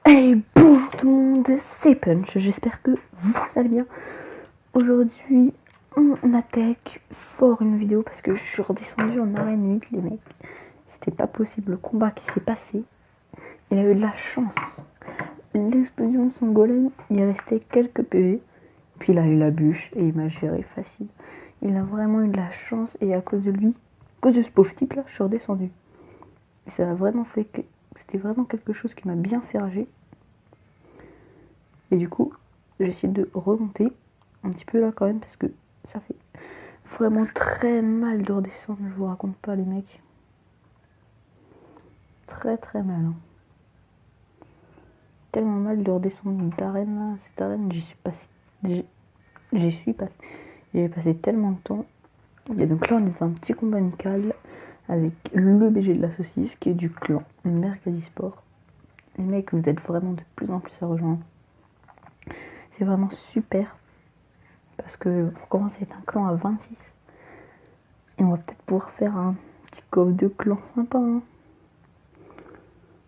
Hey, bonjour tout le monde, c'est Punch, j'espère que vous allez bien. Aujourd'hui, on attaque fort une vidéo parce que je suis redescendu en arène 8, les mecs. C'était pas possible, le combat qui s'est passé. Il a eu de la chance. L'explosion de son golem, il restait quelques PV. Puis il a eu la bûche et il m'a géré facile. Il a vraiment eu de la chance et à cause de lui, à cause de ce pauvre type là, je suis redescendu. Et ça a vraiment fait que c'était vraiment quelque chose qui m'a bien fait rager. Et du coup, j'essaie de remonter un petit peu là quand même parce que ça fait vraiment très mal de redescendre, je vous raconte pas les mecs. Très très mal. Hein. Tellement mal de redescendre d'arène là, cette arène, j'y suis passé. J'ai passé tellement de temps. Et donc là on est dans un petit combat amical avec le BG de la saucisse qui est du clan Mercadi Sport. Les mecs, vous êtes vraiment de plus en plus à rejoindre. C'est vraiment super. Parce que pour commencer, c'est un clan à 26. Et on va peut-être pouvoir faire un petit coffre de clan sympa. Hein.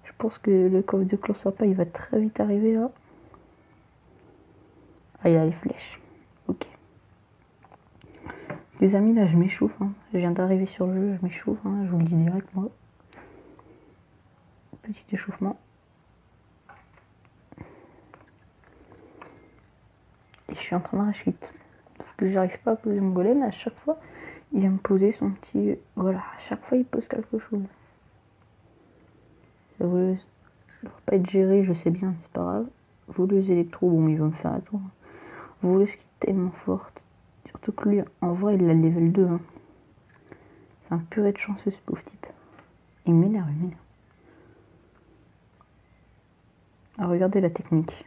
Je pense que le coffre de clan sympa, il va très vite arriver là. Ah, il y a les flèches. Ok. Les amis, là, je m'échauffe. Hein. Je viens d'arriver sur le jeu, je m'échauffe. Hein. Je vous le dis direct, moi. Petit échauffement. Et je suis en train de rage vite. Parce que j'arrive pas à poser mon golem. À chaque fois, il va me poser son petit... Voilà, à chaque fois, il pose quelque chose. Ça va pas être géré, je sais bien, c'est pas grave. Voleuse électro, bon, il va me faire la tour. Voleuse qui est tellement forte. Surtout que lui, en vrai, il a le level 2. Hein. C'est un purée de chanceux, ce pauvre type. Il m'énerve, il m'énerve. Ah, regardez la technique.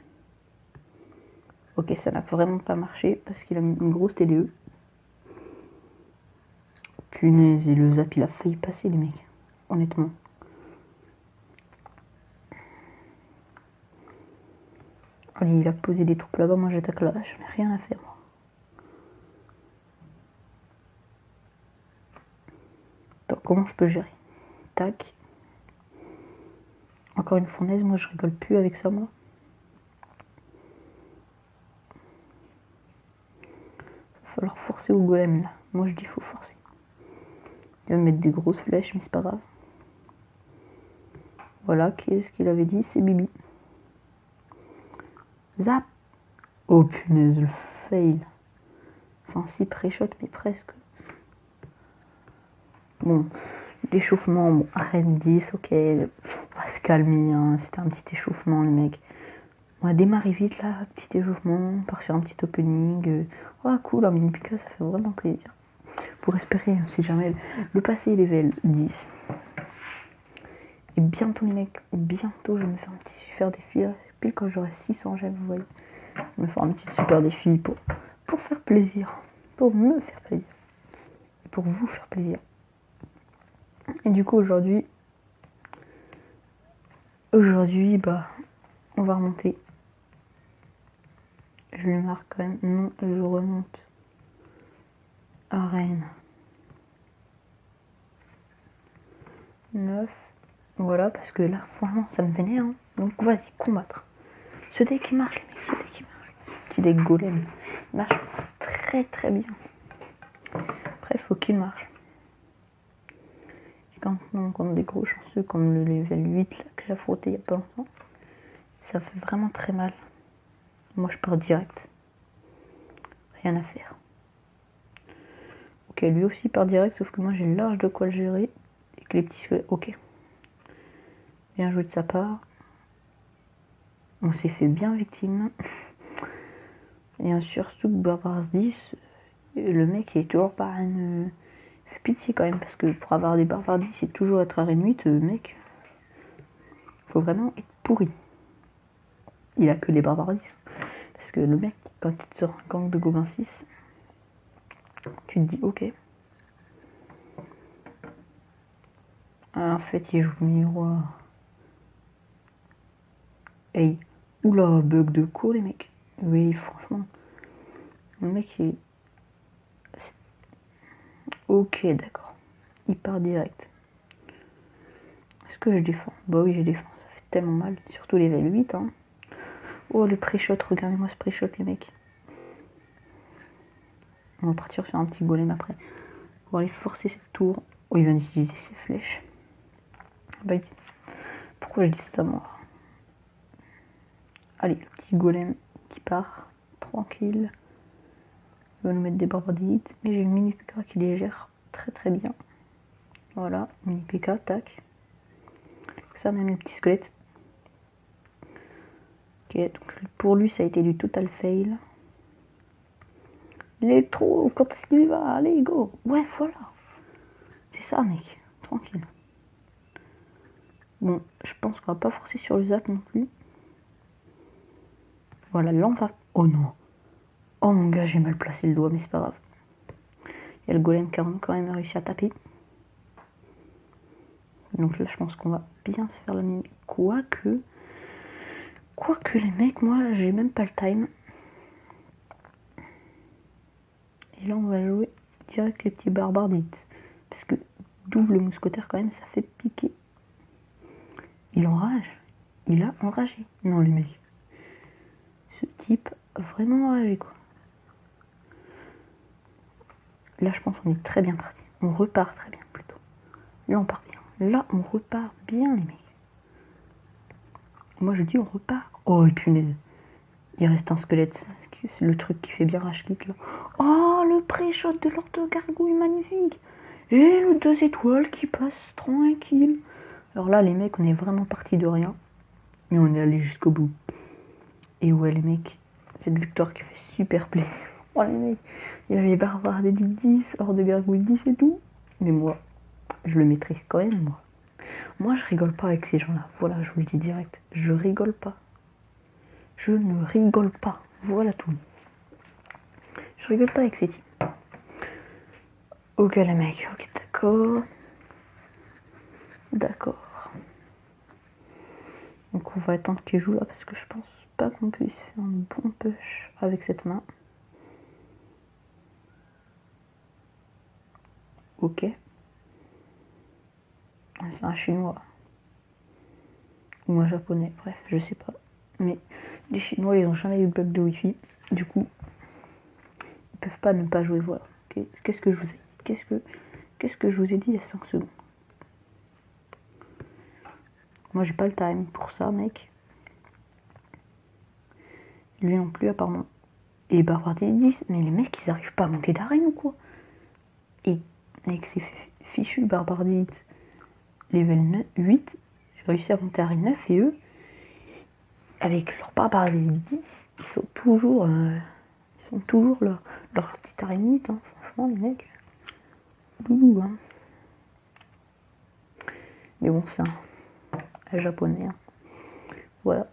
Ok, ça n'a vraiment pas marché parce qu'il a mis une grosse TDE. Punaise, et le zap, il a failli passer, les mecs. Honnêtement. Allez, il a posé des troupes là-bas, moi j'attaque là, j'en ai rien à faire. Moi. Attends, comment je peux gérer? Tac. Encore une fournaise, moi je rigole plus avec ça, moi. Va falloir forcer au golem là. Moi je dis faut forcer. Il va me mettre des grosses flèches, mais c'est pas grave. Voilà, qu'est-ce qu'il avait dit? C'est Bibi. Zap! Oh punaise, le fail. Enfin, si pré-shot, mais presque. Bon, l'échauffement, bon, arène 10, ok. On va se calmer, hein. C'était un petit échauffement, les mecs. On va démarrer vite là, petit échauffement, on part sur un petit opening. Oh cool, un mini pica, ça fait vraiment plaisir. Pour espérer, si jamais, le passer level 10. Et bientôt les mecs, bientôt je vais me faire un petit super défi. Pile quand j'aurai 600 gemmes, vous voyez. Je vais me faire un petit super défi pour faire plaisir. Pour me faire plaisir. Et pour vous faire plaisir. Et du coup aujourd'hui, bah, on va remonter. Je lui marque quand même, non, je remonte. Arène 9. Voilà, parce que là, franchement, ça me vénère. Hein. Donc vas-y, combattre. Ce deck qui marche, les mecs, ce deck qui marche. Petit deck golem. Il marche très très bien. Après, faut qu'il marche. Quand on compte des gros chanceux comme le level 8 là, que j'ai affronté il y a pas longtemps, ça fait vraiment très mal. Moi, je pars direct. Rien à faire. Ok, lui aussi part direct, sauf que moi, j'ai large de quoi le gérer. Et que les petits squelettes... Ok. Bien joué de sa part. On s'est fait bien victime. Et surtout que Barbare 10, le mec il est toujours pas une... fait pitié quand même, parce que pour avoir des Barbares 10 c'est toujours être arène 8, mec, faut vraiment être pourri. Il a que les Barbares 10. Parce que le mec, quand il te sort un gang de Gobelin 6, tu te dis ok. Ah, en fait, il joue le miroir. Hey, oula, bug de cours, les mecs. Oui, franchement. Le mec, il... Ok, d'accord. Il part direct. Est-ce que je défends? Bah oui, je défends. Ça fait tellement mal. Surtout level 8. Hein. Oh, le pré-shot. Regardez-moi ce pré-shot, les mecs. On va partir sur un petit golem après. On va aller forcer cette tour. Oh, il vient d'utiliser ses flèches. Bah, pourquoi je dis ça, moi? Allez, le petit golem qui part. Tranquille. Il va nous mettre des barbaries. Mais j'ai une mini PK qui les gère très très bien. Voilà, mini PK, tac. Ça, même le petit squelette. Ok, donc pour lui, ça a été du total fail. L'électro, quand est-ce qu'il va? Allez, go. Ouais, voilà. C'est ça, mec. Tranquille. Bon, je pense qu'on va pas forcer sur le zap non plus. Voilà, là on va... Oh non. Oh mon gars, j'ai mal placé le doigt, mais c'est pas grave. Il y a le golem qui a quand même réussi à taper. Donc là, je pense qu'on va bien se faire la mine. Quoique les mecs, moi, j'ai même pas le time. Et là, on va jouer direct les petits barbares d'élite. Parce que double mousquetaire, quand même, ça fait piquer. Il enrage. Il a enragé. Non, les mecs. Ce type a vraiment enragé, quoi. Là, je pense qu'on est très bien parti. On repart très bien, plutôt. Là, on part bien. Là, on repart bien, les mecs. Moi, je dis on repart. Oh, et punaise. Il reste un squelette. C'est le truc qui fait bien rage quitte, là. Oh, le pré-shot de l'orthogargouille, magnifique. Et le 2 étoiles qui passe tranquille. Alors là, les mecs, on est vraiment parti de rien. Mais on est allé jusqu'au bout. Et ouais, les mecs, cette victoire qui fait super plaisir. Oh, les mecs, il y avait Barbare des 10, hors de gargouille 10 et tout. Mais moi, je le maîtrise quand même, moi. Moi, je rigole pas avec ces gens-là. Voilà, je vous le dis direct. Je rigole pas. Je ne rigole pas. Voilà tout. Je rigole pas avec ces types. Ok, les mecs. Ok, d'accord. D'accord. Donc, on va attendre qu'il joue là parce que je pense pas qu'on puisse faire un bon push avec cette main. Ok. C'est un chinois. Ou un japonais. Bref, je sais pas. Mais les chinois, ils ont jamais eu de bug de wifi. Du coup, ils peuvent pas ne pas jouer. Voilà. Okay. Qu'est-ce que je vous ai dit? Qu'est-ce que je vous ai dit il y a 5 secondes? Moi, j'ai pas le time pour ça, mec. Lui non plus, apparemment. Et Barbare des 10, mais les mecs, ils arrivent pas à monter d'arène ou quoi? Et avec ces fichus Barbare des 10, level 8, j'ai réussi à monter à arène 9 et eux, avec leur Barbare des 10, ils sont toujours leur petite arène 8, hein. Franchement, les mecs. Doudou, hein. Mais bon, c'est un japonais. Hein. Voilà.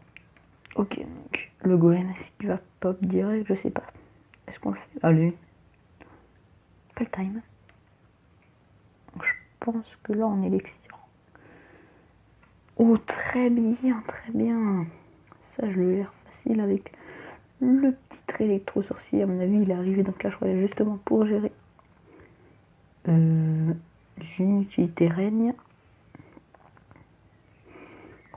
Ok, donc le golem, est-ce qu'il va pop direct? Je sais pas. Est-ce qu'on le fait? Allez. Pas le time. Donc, je pense que là, on est élixir. Oh, très bien, très bien. Ça, je le gère facile avec le petit électro-sorcier. À mon avis, il est arrivé dans Clash Royale justement pour gérer l'inutilité règne.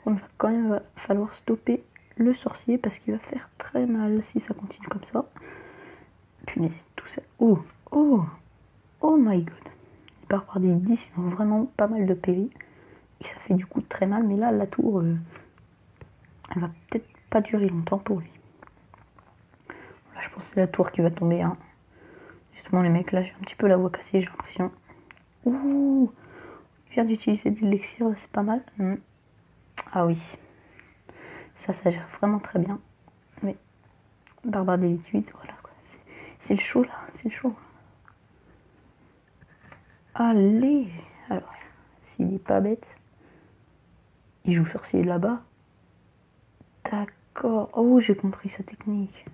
Il va quand même falloir stopper le sorcier parce qu'il va faire très mal si ça continue comme ça. Punaise, tout ça. Oh, oh, oh my god. Les barbares des 10, ils ont vraiment pas mal de PV. Et ça fait du coup très mal, mais là, la tour, elle va peut-être pas durer longtemps pour lui. Là, je pense que c'est la tour qui va tomber. Hein. Justement, les mecs, là, j'ai un petit peu la voix cassée, j'ai l'impression. Ouh, il vient d'utiliser de l'élixir, c'est pas mal. Ah oui. Ça gère vraiment très bien. Mais Barbare des 8, voilà quoi. C'est le chaud là, c'est le chaud. Allez. Alors, s'il n'est pas bête, il joue sorcier là-bas. D'accord. Oh, j'ai compris sa technique.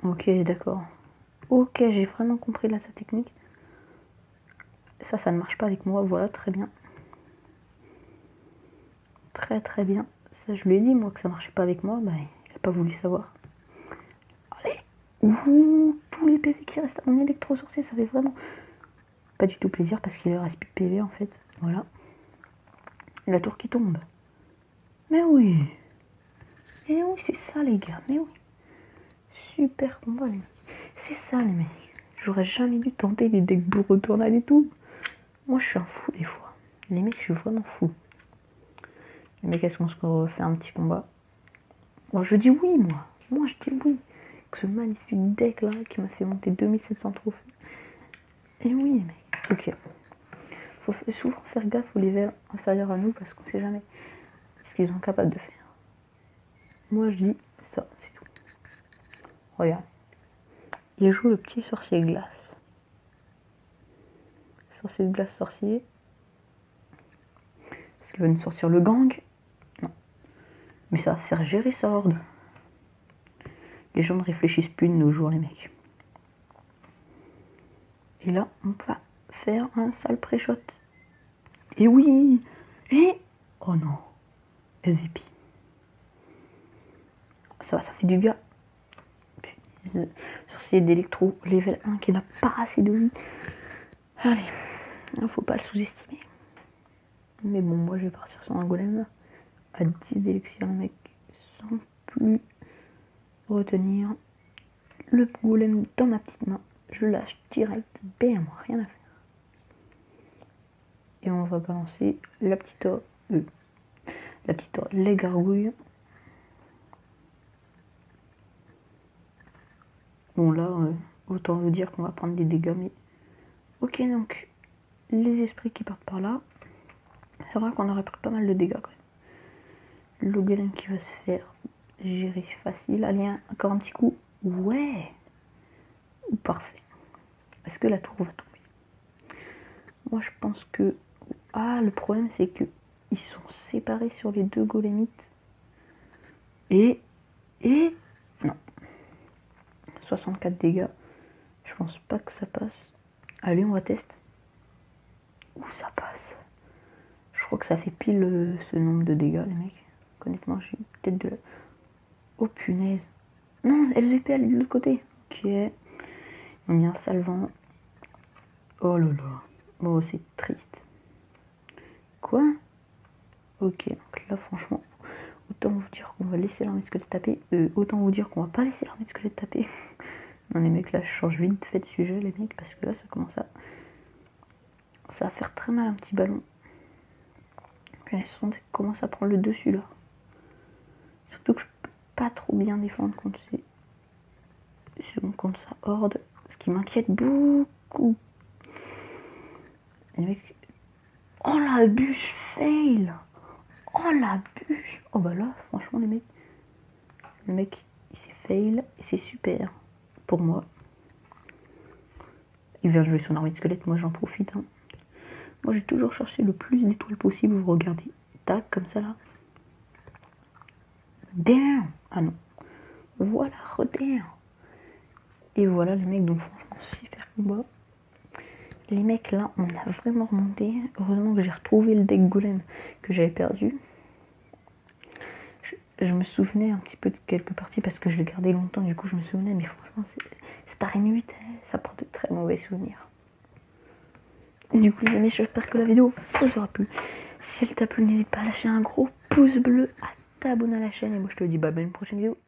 Ok, d'accord. Ok, j'ai vraiment compris là sa technique. Ça ne marche pas avec moi. Voilà, très bien. Très très bien. Ça, je lui ai dit moi que ça marchait pas avec moi. Bah, il n'a pas voulu savoir. Allez. Ouh, tous les PV qui reste à mon électro-sorcier, ça fait vraiment pas du tout plaisir parce qu'il reste plus de PV en fait. Voilà. La tour qui tombe. Mais oui. Et oui, c'est ça les gars, mais oui. Super combat les mecs. C'est ça les mecs. J'aurais jamais dû tenter les decks bourreaux tornades et tout. Moi je suis un fou des fois. Les mecs, je suis vraiment fou. Les mecs, est-ce qu'on se refait un petit combat? Bon, je dis oui, moi. Moi, je dis oui. Ce magnifique deck là qui m'a fait monter 2700 trophées. Et oui, les mecs. Ok. Faut souvent faire gaffe aux levels inférieurs à nous parce qu'on sait jamais ce qu'ils sont capables de faire. Moi, je dis ça, c'est tout. Regarde. Il joue le petit sorcier glace. Sorcier de glace, sorcier. Est-ce qu'il va nous sortir le gang? Non. Mais ça va faire gérer sa horde. Les gens ne réfléchissent plus de nos jours, les mecs. Et là, on va faire un sale pré-shot. Et oui. Et... oh non. SVP. Ça va, ça fait du bien. Sorcier d'électro, level 1 qui n'a pas assez de vie. Allez, il faut pas le sous-estimer. Mais bon, moi je vais partir sur un golem à 10 d'élixir, mec, sans plus retenir. Le golem dans ma petite main, je lâche direct, bam, rien à faire. Et on va balancer la petite les gargouilles. Bon là, autant vous dire qu'on va prendre des dégâts, mais... ok, donc, les esprits qui partent par là, c'est vrai qu'on aurait pris pas mal de dégâts quand même. Le golem qui va se faire gérer facile. Allez, encore un petit coup. Ouais. Parfait. Est-ce que la tour va tomber? Moi je pense que... ah, le problème c'est que ils sont séparés sur les deux golémites. Et... non. 64 dégâts. Je pense pas que ça passe. Allez, on va tester. Ouh, ça passe. Je crois que ça fait pile ce nombre de dégâts, les mecs. Honnêtement, j'ai peut-être de... oh punaise. Non, LGP, elle est de l'autre côté. Ok. On y a un salvant. Oh là là. Oh, c'est triste. Quoi? Ok, donc là, franchement, autant vous dire qu'on va laisser l'armée de squelette taper. Autant vous dire qu'on va pas laisser l'armée de squelette taper. Non, les mecs, là, je change vite fait de sujet, les mecs, parce que là, ça commence à... ça va faire très mal un petit ballon. Puis, ça commence à prendre le dessus, là. Surtout que je peux pas trop bien défendre contre sa horde. Ce qui m'inquiète beaucoup. Les mecs... oh la bûche fail. Oh la bûche. Oh bah là, franchement, les mecs... le mec, il s'est fail. Et c'est super. Pour moi. Il vient jouer son armée de squelette. Moi, j'en profite. Hein. Moi, j'ai toujours cherché le plus d'étoiles possible. Vous regardez. Tac, comme ça, là. Damn. Ah non. Voilà, redamn. Et voilà, les mecs. Donc, franchement, super combat. Les mecs, là, on a vraiment remonté. Heureusement que j'ai retrouvé le deck golem que j'avais perdu. Je me souvenais un petit peu de quelques parties parce que je l'ai gardé longtemps. Du coup, je me souvenais. Mais franchement, cette arène 8, ça prend de très mauvais souvenirs. Et du coup, les amis, j'espère que la vidéo vous aura plu. Si elle t'a plu, n'hésite pas à lâcher un gros pouce bleu, à t'abonner à la chaîne. Et moi, je te dis, bah, à une prochaine vidéo.